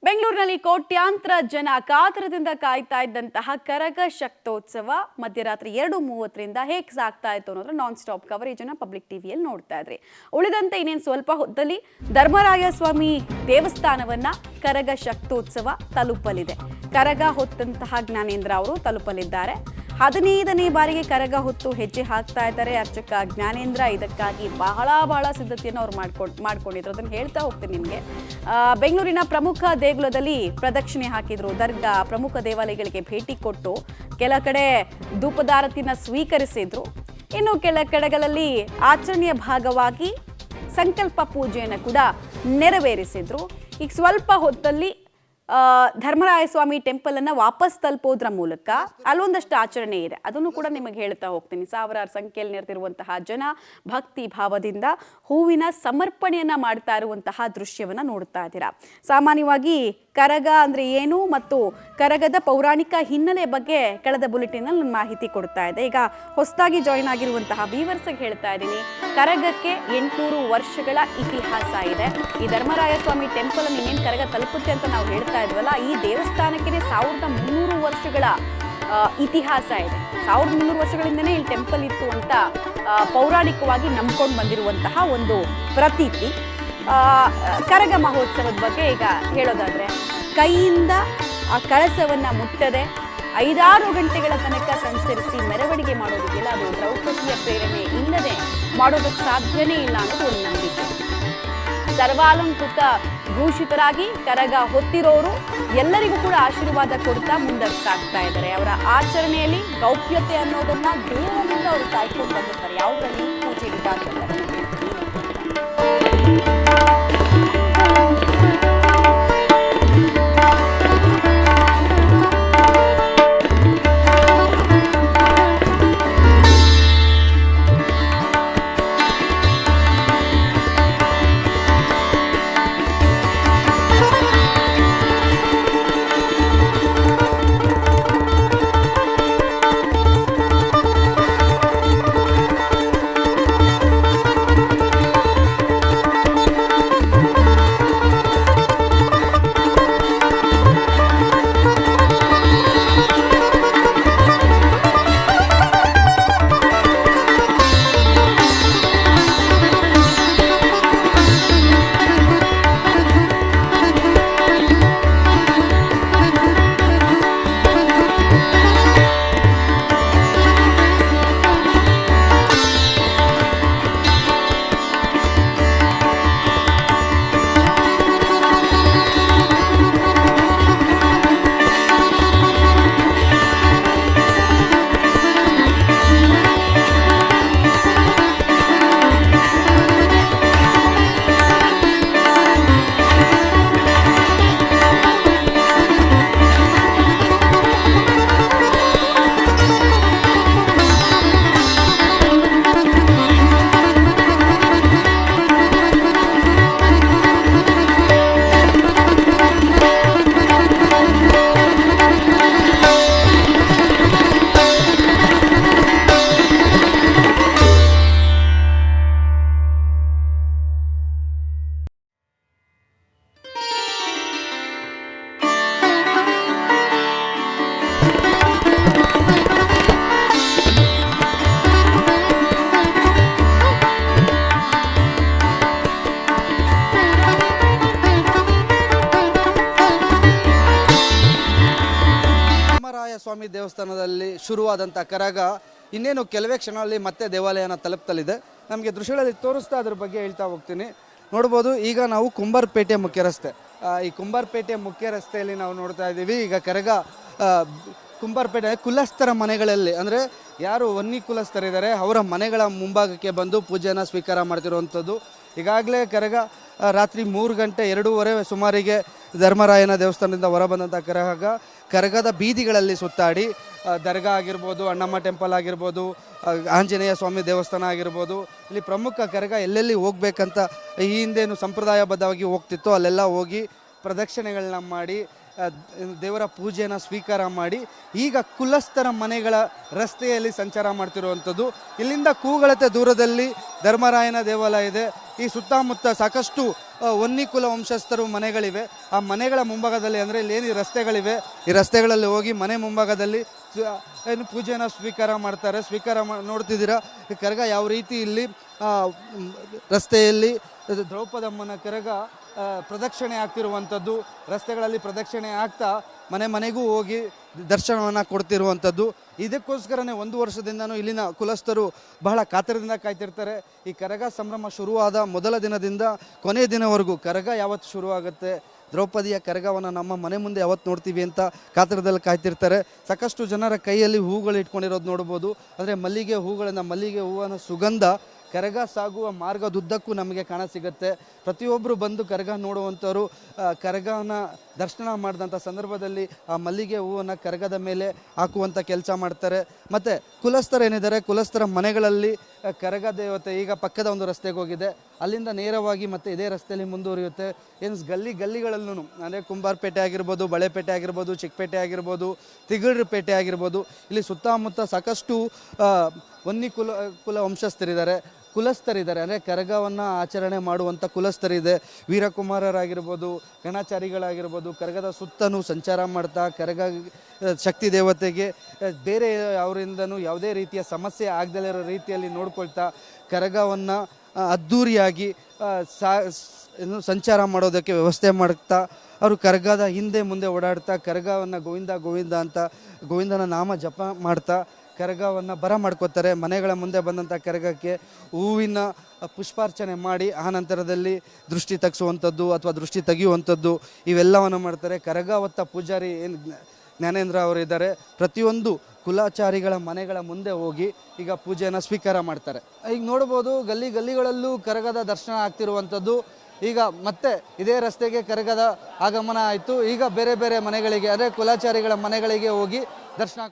ಬೆಂಗಳೂರಿನಲ್ಲಿ ಕೋಟ್ಯಾಂತರ ಜನ ಕಾತರದಿಂದ ಕಾಯ್ತಾ ಇದ್ದಂತಹ ಕರಗ ಶಕ್ತೋತ್ಸವ ಮಧ್ಯರಾತ್ರಿ 2:30ರಿಂದ ಹೇಗೆ ಸಾಗ್ತಾ ಇತ್ತು ಅನ್ನೋದ್ರ ನಾನ್ ಸ್ಟಾಪ್ ಕವರೇಜ್ ಅನ್ನ ಪಬ್ಲಿಕ್ ಟಿವಿಯಲ್ಲಿ ನೋಡ್ತಾ ಇದ್ರಿ. ಉಳಿದಂತೆ ಇನ್ನೇನು ಸ್ವಲ್ಪ ಹೊತ್ತಲ್ಲಿ ಧರ್ಮರಾಯ ಸ್ವಾಮಿ ದೇವಸ್ಥಾನವನ್ನ ಕರಗ ಶಕ್ತೋತ್ಸವ ತಲುಪಲಿದೆ. ಕರಗ ಹೊತ್ತಂತಹ ಜ್ಞಾನೇಂದ್ರ ಅವರು ತಲುಪಲಿದ್ದಾರೆ. 15ನೇ ಬಾರಿಗೆ ಕರಗ ಹೊತ್ತು ಹೆಜ್ಜೆ ಹಾಕ್ತಾ ಇದ್ದಾರೆ ಅರ್ಚಕ ಜ್ಞಾನೇಂದ್ರ. ಇದಕ್ಕಾಗಿ ಬಹಳ ಸಿದ್ಧತೆಯನ್ನು ಅವ್ರು ಮಾಡ್ಕೊಂಡಿದ್ರು. ಅದನ್ನು ಹೇಳ್ತಾ ಹೋಗ್ತೀನಿ ನಿಮಗೆ. ಬೆಂಗಳೂರಿನ ಪ್ರಮುಖ ದೇಗುಲದಲ್ಲಿ ಪ್ರದಕ್ಷಿಣೆ ಹಾಕಿದ್ರು. ದರ್ಗಾ ಪ್ರಮುಖ ದೇವಾಲಯಗಳಿಗೆ ಭೇಟಿ ಕೊಟ್ಟು ಕೆಲ ಕಡೆ ಧೂಪದಾರತಿನ ಸ್ವೀಕರಿಸಿದ್ರು. ಇನ್ನು ಕೆಲ ಕಡೆಗಳಲ್ಲಿ ಆಚರಣೆಯ ಭಾಗವಾಗಿ ಸಂಕಲ್ಪ ಪೂಜೆಯನ್ನು ಕೂಡ ನೆರವೇರಿಸಿದ್ರು. ಈಗ ಸ್ವಲ್ಪ ಹೊತ್ತಲ್ಲಿ ಧರ್ಮರಾಯ ಸ್ವಾಮಿ ಟೆಂಪಲ್ ಅನ್ನ ವಾಪಸ್ ತಲುಪೋದ್ರ ಮೂಲಕ ಅಲ್ಲೊಂದಷ್ಟು ಆಚರಣೆ ಇದೆ. ಅದನ್ನು ಕೂಡ ನಿಮಗೆ ಹೇಳ್ತಾ ಹೋಗ್ತೀನಿ. ಸಾವಿರಾರು ಸಂಖ್ಯೆಯಲ್ಲಿ ನೆರೆದಿರುವಂತಹ ಜನ ಭಕ್ತಿ ಭಾವದಿಂದ ಹೂವಿನ ಸಮರ್ಪಣೆಯನ್ನ ಮಾಡ್ತಾ ಇರುವಂತಹ ದೃಶ್ಯವನ್ನ ನೋಡ್ತಾ ಇದ್ದೀರಾ. ಸಾಮಾನ್ಯವಾಗಿ ಕರಗ ಅಂದ್ರೆ ಏನು ಮತ್ತು ಕರಗದ ಪೌರಾಣಿಕ ಹಿನ್ನೆಲೆ ಬಗ್ಗೆ ಕಳೆದ ಬುಲೆಟಿನ್ ಅಲ್ಲಿ ಮಾಹಿತಿ ಕೊಡ್ತಾ ಇದೆ. ಈಗ ಹೊಸದಾಗಿ ಜಾಯಿನ್ ಆಗಿರುವಂತಹ ವ್ಯೂವರ್ಸ್ಗೆ ಹೇಳ್ತಾ ಇದ್ದೀನಿ, ಕರಗಕ್ಕೆ 800 ವರ್ಷಗಳ ಇತಿಹಾಸ ಇದೆ. ಈ ಧರ್ಮರಾಯ ಸ್ವಾಮಿ ಟೆಂಪಲ್ ಅನ್ನು ಇನ್ನೇನು ಕರಗ ತಲುಪುತ್ತೆ ಅಂತ ನಾವು ಹೇಳ್ತಾ ಇದ್ವಲ್ಲ, ಈ ದೇವಸ್ಥಾನಕ್ಕೆ 1300 ವರ್ಷಗಳ ಇತಿಹಾಸ ಇದೆ. 1300 ವರ್ಷಗಳಿಂದನೇ ಇಲ್ಲಿ ಟೆಂಪಲ್ ಇತ್ತು ಅಂತ ಪೌರಾಣಿಕವಾಗಿ ನಂಬ್ಕೊಂಡು ಬಂದಿರುವಂತಹ ಒಂದು ಪ್ರತೀತಿ. ಕರಗ ಮಹೋತ್ಸವದ ಬಗ್ಗೆ ಈಗ ಹೇಳೋದಾದ್ರೆ, ಕೈಯಿಂದ ಆ ಕಳಸವನ್ನ ಮುಟ್ಟದೆ 5-6 ಗಂಟೆಗಳ ತನಕ ಸಂಚರಿಸಿ ಮೆರವಣಿಗೆ ಮಾಡೋದಕ್ಕೆಲ್ಲ ಅದು ದ್ರೌಪದಿಯ ಪ್ರೇರಣೆ ಇಲ್ಲದೆ ಮಾಡೋದಕ್ಕೆ ಸಾಧ್ಯನೇ ಇಲ್ಲ ಅನ್ನೋದು ಒಂದು ನಂಬಿಕೆ. ಸರ್ವಾಲಂಕೃತ ಭೂಷಿತರಾಗಿ ಕರಗ ಹೊತ್ತಿರೋರು ಎಲ್ಲರಿಗೂ ಕೂಡ ಆಶೀರ್ವಾದ ಕೊಡ್ತಾ ಮುಂದಕ್ಕೆ ಸಾಗ್ತಾ ಇದ್ದಾರೆ. ಅವರ ಆಚರಣೆಯಲ್ಲಿ ಗೌಪ್ಯತೆ ಅನ್ನೋದನ್ನ ದೇವರಿಂದ ಅವರು ಕಾಯ್ಕೊಂಡು ಬಂದಿರ್ತಾರೆ. ಯಾವುದರಲ್ಲಿ ಪೂಜೆ ವಿಧಾನದಲ್ಲಿ ಸ್ವಾಮಿ ದೇವಸ್ಥಾನದಲ್ಲಿ ಶುರುವಾದಂಥ ಕರಗ ಇನ್ನೇನು ಕೆಲವೇ ಕ್ಷಣಗಳಲ್ಲಿ ಮತ್ತೆ ದೇವಾಲಯನ ತಲುಪ್ತಲಿದೆ. ನಮಗೆ ದೃಶ್ಯಗಳಲ್ಲಿ ತೋರಿಸ್ತಾ ಅದ್ರ ಬಗ್ಗೆ ಹೇಳ್ತಾ ಹೋಗ್ತೀನಿ. ನೋಡ್ಬೋದು, ಈಗ ನಾವು ಕುಂಬಾರಪೇಟೆ ಮುಖ್ಯ ರಸ್ತೆ, ಈ ಕುಂಬಾರಪೇಟೆ ಮುಖ್ಯ ರಸ್ತೆಯಲ್ಲಿ ನಾವು ನೋಡ್ತಾ ಇದ್ದೀವಿ. ಈಗ ಕರಗ ಕುಂಬಾರಪೇಟೆ ಕುಲಸ್ಥರ ಮನೆಗಳಲ್ಲಿ, ಅಂದರೆ ಯಾರು ವನ್ನಿ ಕುಲಸ್ಥರಿದ್ದಾರೆ ಅವರ ಮನೆಗಳ ಮುಂಭಾಗಕ್ಕೆ ಬಂದು ಪೂಜೆಯನ್ನು ಸ್ವೀಕಾರ ಮಾಡ್ತಿರುವಂಥದ್ದು. ಈಗಾಗಲೇ ಕರಗ ರಾತ್ರಿ 3 ಗಂಟೆ 2:30 ಸುಮಾರಿಗೆ ಧರ್ಮರಾಯನ ದೇವಸ್ಥಾನದಿಂದ ಹೊರಬಂದಂಥ ಕರಗದ ಬೀದಿಗಳಲ್ಲಿ ಸುತ್ತಾಡಿ ದರ್ಗಾ ಆಗಿರ್ಬೋದು, ಅಣ್ಣಮ್ಮ ಟೆಂಪಲ್ ಆಗಿರ್ಬೋದು, ಆಂಜನೇಯ ಸ್ವಾಮಿ ದೇವಸ್ಥಾನ ಆಗಿರ್ಬೋದು, ಇಲ್ಲಿ ಪ್ರಮುಖ ಕರಗ ಎಲ್ಲೆಲ್ಲಿ ಹೋಗ್ಬೇಕಂತ ಈ ಹಿಂದೇನು ಸಂಪ್ರದಾಯಬದ್ಧವಾಗಿ ಹೋಗ್ತಿತ್ತೋ ಅಲ್ಲೆಲ್ಲ ಹೋಗಿ ಪ್ರದಕ್ಷಿಣೆಗಳನ್ನ ಮಾಡಿ ದೇವರ ಪೂಜೆಯನ್ನು ಸ್ವೀಕಾರ ಮಾಡಿ ಈಗ ಕುಲಸ್ಥರ ಮನೆಗಳ ರಸ್ತೆಯಲ್ಲಿ ಸಂಚಾರ ಮಾಡ್ತಿರುವಂಥದ್ದು. ಇಲ್ಲಿಂದ ಕೂಗಳತೆ ದೂರದಲ್ಲಿ ಧರ್ಮರಾಯನ ದೇವಾಲಯ ಇದೆ. ಈ ಸುತ್ತಮುತ್ತ ಸಾಕಷ್ಟು ವನ್ನಿ ಕುಲ ವಂಶಸ್ಥರು ಮನೆಗಳಿವೆ. ಆ ಮನೆಗಳ ಮುಂಭಾಗದಲ್ಲಿ ಅಂದರೆ ಇಲ್ಲಿ ಏನು ರಸ್ತೆಗಳಿವೆ, ಈ ರಸ್ತೆಗಳಲ್ಲಿ ಹೋಗಿ ಮನೆ ಮುಂಭಾಗದಲ್ಲಿ ಏನು ಪೂಜೆಯನ್ನು ಸ್ವೀಕಾರ ಮಾಡ್ತಾರೆ. ನೋಡ್ತಿದ್ದೀರಾ ಈ ಕರಗ ಯಾವ ರೀತಿ ಇಲ್ಲಿ ರಸ್ತೆಯಲ್ಲಿ ದ್ರೌಪದಮ್ಮನ ಕರಗ ಪ್ರದಕ್ಷಿಣೆ ಆಗ್ತಿರುವಂಥದ್ದು. ರಸ್ತೆಗಳಲ್ಲಿ ಪ್ರದಕ್ಷಿಣೆ ಆಗ್ತಾ ಮನೆಗೂ ಹೋಗಿ ದರ್ಶನವನ್ನು ಕೊಡ್ತಿರುವಂಥದ್ದು. ಇದಕ್ಕೋಸ್ಕರನೇ 1 ವರ್ಷದಿಂದನೂ ಇಲ್ಲಿನ ಕುಲಸ್ಥರು ಬಹಳ ಕಾತರದಿಂದ ಕಾಯ್ತಿರ್ತಾರೆ. ಈ ಕರಗ ಸಂಭ್ರಮ ಶುರುವಾದ ಮೊದಲ ದಿನದಿಂದ ಕೊನೆಯ ದಿನವರೆಗೂ ಕರಗ ಯಾವತ್ತು ಶುರುವಾಗುತ್ತೆ, ದ್ರೌಪದಿಯ ಕರಗವನ್ನು ನಮ್ಮ ಮನೆ ಮುಂದೆ ಯಾವತ್ತು ನೋಡ್ತೀವಿ ಅಂತ ಕಾತರದಲ್ಲಿ ಕಾಯ್ತಿರ್ತಾರೆ. ಸಾಕಷ್ಟು ಜನರ ಕೈಯಲ್ಲಿ ಹೂಗಳು ಇಟ್ಕೊಂಡಿರೋದು ನೋಡ್ಬೋದು. ಅಂದರೆ ಮಲ್ಲಿಗೆ ಹೂವಿನ ಸುಗಂಧ ಕರಗ ಸಾಗುವ ಮಾರ್ಗದುದ್ದಕ್ಕೂ ನಮಗೆ ಕಾಣಸಿಗುತ್ತೆ. ಪ್ರತಿಯೊಬ್ಬರು ಬಂದು ಕರಗ ನೋಡುವಂಥವ್ರು ಕರಗನ ದರ್ಶನ ಮಾಡಿದಂಥ ಸಂದರ್ಭದಲ್ಲಿ ಆ ಮಲ್ಲಿಗೆ ಹೂವನ್ನು ಕರಗದ ಮೇಲೆ ಹಾಕುವಂಥ ಕೆಲಸ ಮಾಡ್ತಾರೆ. ಮತ್ತು ಕುಲಸ್ಥರೇನಿದ್ದಾರೆ, ಕುಲಸ್ಥರ ಮನೆಗಳಲ್ಲಿ ಕರಗ ದೇವತೆ ಈಗ ಪಕ್ಕದ ಒಂದು ರಸ್ತೆಗೆ ಹೋಗಿದೆ, ಅಲ್ಲಿಂದ ನೇರವಾಗಿ ಮತ್ತೆ ಇದೇ ರಸ್ತೆಯಲ್ಲಿ ಮುಂದುವರಿಯುತ್ತೆ. ಏನು ಗಲ್ಲಿಗಳಲ್ಲೂ ಅಂದರೆ ಕುಂಬಾರಪೇಟೆ ಆಗಿರ್ಬೋದು, ಬಳೆಪೇಟೆ ಆಗಿರ್ಬೋದು, ಚಿಕ್ಕಪೇಟೆ ಆಗಿರ್ಬೋದು, ತಿಗಡ್ರಪೇಟೆ ಆಗಿರ್ಬೋದು, ಇಲ್ಲಿ ಸುತ್ತಮುತ್ತ ಸಾಕಷ್ಟು ವನ್ನಿ ಕುಲ ವಂಶಸ್ಥರಿದ್ದಾರೆ, ಕುಲಸ್ಥರಿದ್ದಾರೆ. ಅಂದರೆ ಕರಗವನ್ನು ಆಚರಣೆ ಮಾಡುವಂಥ ಕುಲಸ್ಥರಿದೆ. ವೀರಕುಮಾರರಾಗಿರ್ಬೋದು, ಗಣಾಚಾರಿಗಳಾಗಿರ್ಬೋದು, ಕರಗದ ಸುತ್ತಲೂ ಸಂಚಾರ ಮಾಡ್ತಾ ಕರಗ ಶಕ್ತಿ ದೇವತೆಗೆ ಬೇರೆ ಅವರಿಂದನೂ ಯಾವುದೇ ರೀತಿಯ ಸಮಸ್ಯೆ ಆಗದಲ್ಲೇ ಇರೋ ರೀತಿಯಲ್ಲಿ ನೋಡ್ಕೊಳ್ತಾ ಕರಗವನ್ನು ಅದ್ಧೂರಿಯಾಗಿ ಸಂಚಾರ ಮಾಡೋದಕ್ಕೆ ವ್ಯವಸ್ಥೆ ಮಾಡ್ತಾ ಅವರು ಕರಗದ ಹಿಂದೆ ಮುಂದೆ ಓಡಾಡ್ತಾ ಕರಗವನ್ನು ಗೋವಿಂದ ಅಂತ ಗೋವಿಂದನ ನಾಮ ಜಪ ಮಾಡ್ತಾ ಕರಗವನ್ನು ಬರ ಮಾಡ್ಕೋತಾರೆ. ಮನೆಗಳ ಮುಂದೆ ಬಂದಂಥ ಕರಗಕ್ಕೆ ಹೂವಿನ ಪುಷ್ಪಾರ್ಚನೆ ಮಾಡಿ ಆ ನಂತರದಲ್ಲಿ ದೃಷ್ಟಿ ತಗ್ಸುವಂಥದ್ದು ಅಥವಾ ದೃಷ್ಟಿ ತೆಗೆಯುವಂಥದ್ದು ಇವೆಲ್ಲವನ್ನು ಮಾಡ್ತಾರೆ. ಕರಗ ಹೊತ್ತ ಪೂಜಾರಿ ಏನು ಜ್ಞಾನೇಂದ್ರ ಅವರಿದ್ದಾರೆ, ಪ್ರತಿಯೊಂದು ಕುಲಾಚಾರಿಗಳ ಮನೆಗಳ ಮುಂದೆ ಹೋಗಿ ಈಗ ಪೂಜೆಯನ್ನು ಸ್ವೀಕಾರ ಮಾಡ್ತಾರೆ. ಈಗ ನೋಡ್ಬೋದು ಗಲ್ಲಿಗಳಲ್ಲೂ ಕರಗದ ದರ್ಶನ ಆಗ್ತಿರುವಂಥದ್ದು. ಈಗ ಮತ್ತೆ ಇದೇ ರಸ್ತೆಗೆ ಕರಗದ ಆಗಮನ ಆಯಿತು. ಈಗ ಬೇರೆ ಮನೆಗಳಿಗೆ ಅಂದರೆ ಕುಲಾಚಾರಿಗಳ ಮನೆಗಳಿಗೆ ಹೋಗಿ ದರ್ಶನ